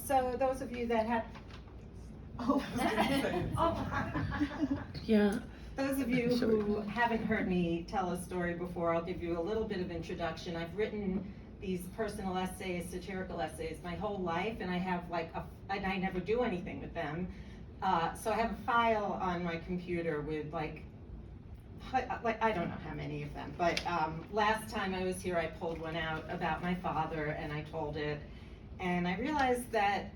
So those of you that have, Yeah. those of you who haven't heard me tell a story before, I'll give you a little bit of introduction. I've written these personal essays, satirical essays, my whole life, and I have and I never do anything with them. So I have a file on my computer with like I don't know how many of them, but last time I was here, I pulled one out about my father, and I told it. And I realized that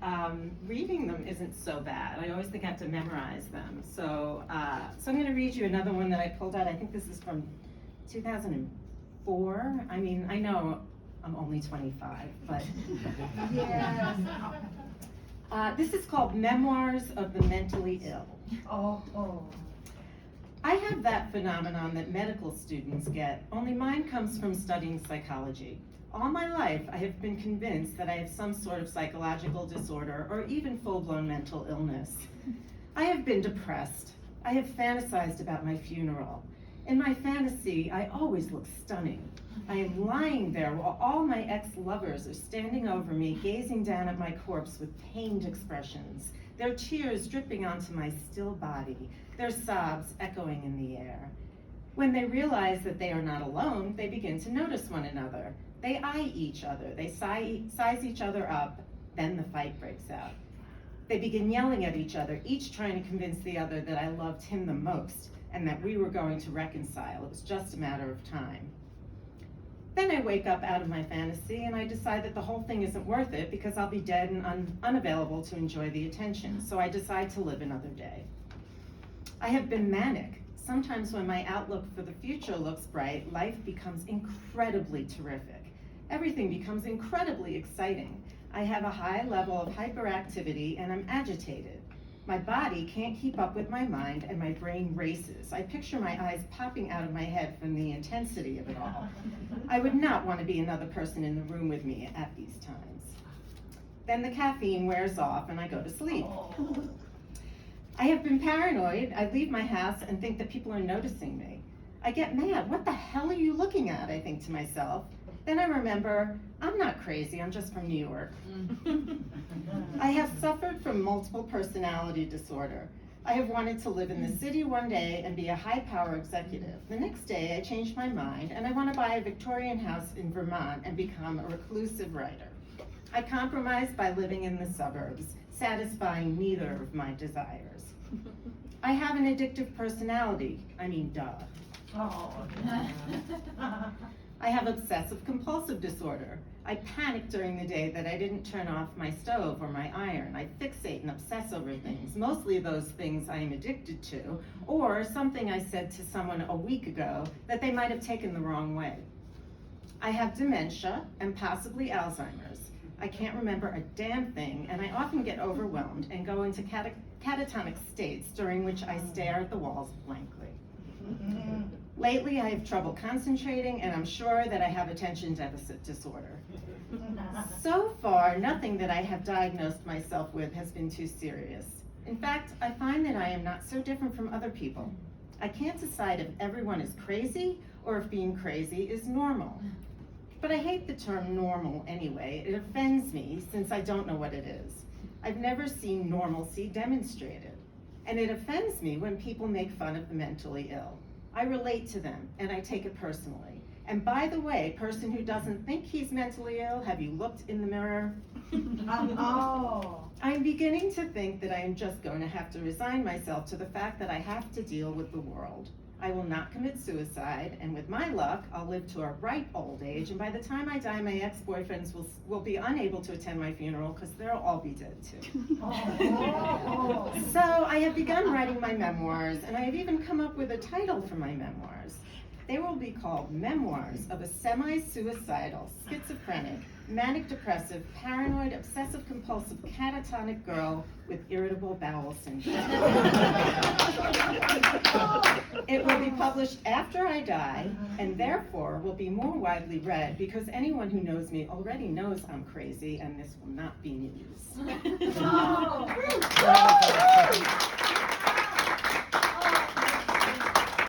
reading them isn't so bad. I always think I have to memorize them. So I'm going to read you another one that I pulled out. I think this is from 2004. I mean, I know I'm only 25, but yes. This is called Memoirs of the Mentally Ill. I have that phenomenon that medical students get, only mine comes from studying psychology. All my life, I have been convinced that I have some sort of psychological disorder or even full-blown mental illness. I have been depressed. I have fantasized about my funeral. In my fantasy, I always look stunning. I am lying there while all my ex-lovers are standing over me, gazing down at my corpse with pained expressions, their tears dripping onto my still body, their sobs echoing in the air. When they realize that they are not alone, they begin to notice one another. They eye each other, they size each other up, then the fight breaks out. They begin yelling at each other, each trying to convince the other that I loved him the most and that we were going to reconcile. It was just a matter of time. Then I wake up out of my fantasy and I decide that the whole thing isn't worth it because I'll be dead and unavailable to enjoy the attention, so I decide to live another day. I have been manic. Sometimes when my outlook for the future looks bright, life becomes incredibly terrific. Everything becomes incredibly exciting. I have a high level of hyperactivity and I'm agitated. My body can't keep up with my mind and my brain races. I picture my eyes popping out of my head from the intensity of it all. I would not want to be another person in the room with me at these times. Then the caffeine wears off and I go to sleep. I have been paranoid. I leave my house and think that people are noticing me. I get mad. What the hell are you looking at? I think to myself. Then I remember, I'm not crazy, I'm just from New York. I have suffered from multiple personality disorder. I have wanted to live in the city one day and be a high-power executive. The next day, I change my mind and I want to buy a Victorian house in Vermont and become a reclusive writer. I compromise by living in the suburbs, satisfying neither of my desires. I have an addictive personality. I mean, duh. I have obsessive compulsive disorder. I panic during the day that I didn't turn off my stove or my iron. I fixate and obsess over things, mostly those things I am addicted to, or something I said to someone a week ago that they might have taken the wrong way. I have dementia and possibly Alzheimer's. I can't remember a damn thing, and I often get overwhelmed and go into catatonic states during which I stare at the walls blankly. Lately, I have trouble concentrating, and I'm sure that I have attention deficit disorder. So far, nothing that I have diagnosed myself with has been too serious. In fact, I find that I am not so different from other people. I can't decide if everyone is crazy or if being crazy is normal. But I hate the term normal anyway. It offends me since I don't know what it is. I've never seen normalcy demonstrated. And it offends me when people make fun of the mentally ill. I relate to them and I take it personally. And by the way, person who doesn't think he's mentally ill, have you looked in the mirror? I'm beginning to think that I am just going to have to resign myself to the fact that I have to deal with the world. I will not commit suicide, and with my luck, I'll live to a ripe old age, and by the time I die, my ex-boyfriends will be unable to attend my funeral because they'll all be dead too. So I have begun writing my memoirs, and I have even come up with a title for my memoirs. They will be called Memoirs of a Semi-Suicidal, Schizophrenic, Manic-Depressive, Paranoid, Obsessive-Compulsive, Catatonic Girl with Irritable Bowel Syndrome. It will be published after I die, and therefore will be more widely read because anyone who knows me already knows I'm crazy, and this will not be news.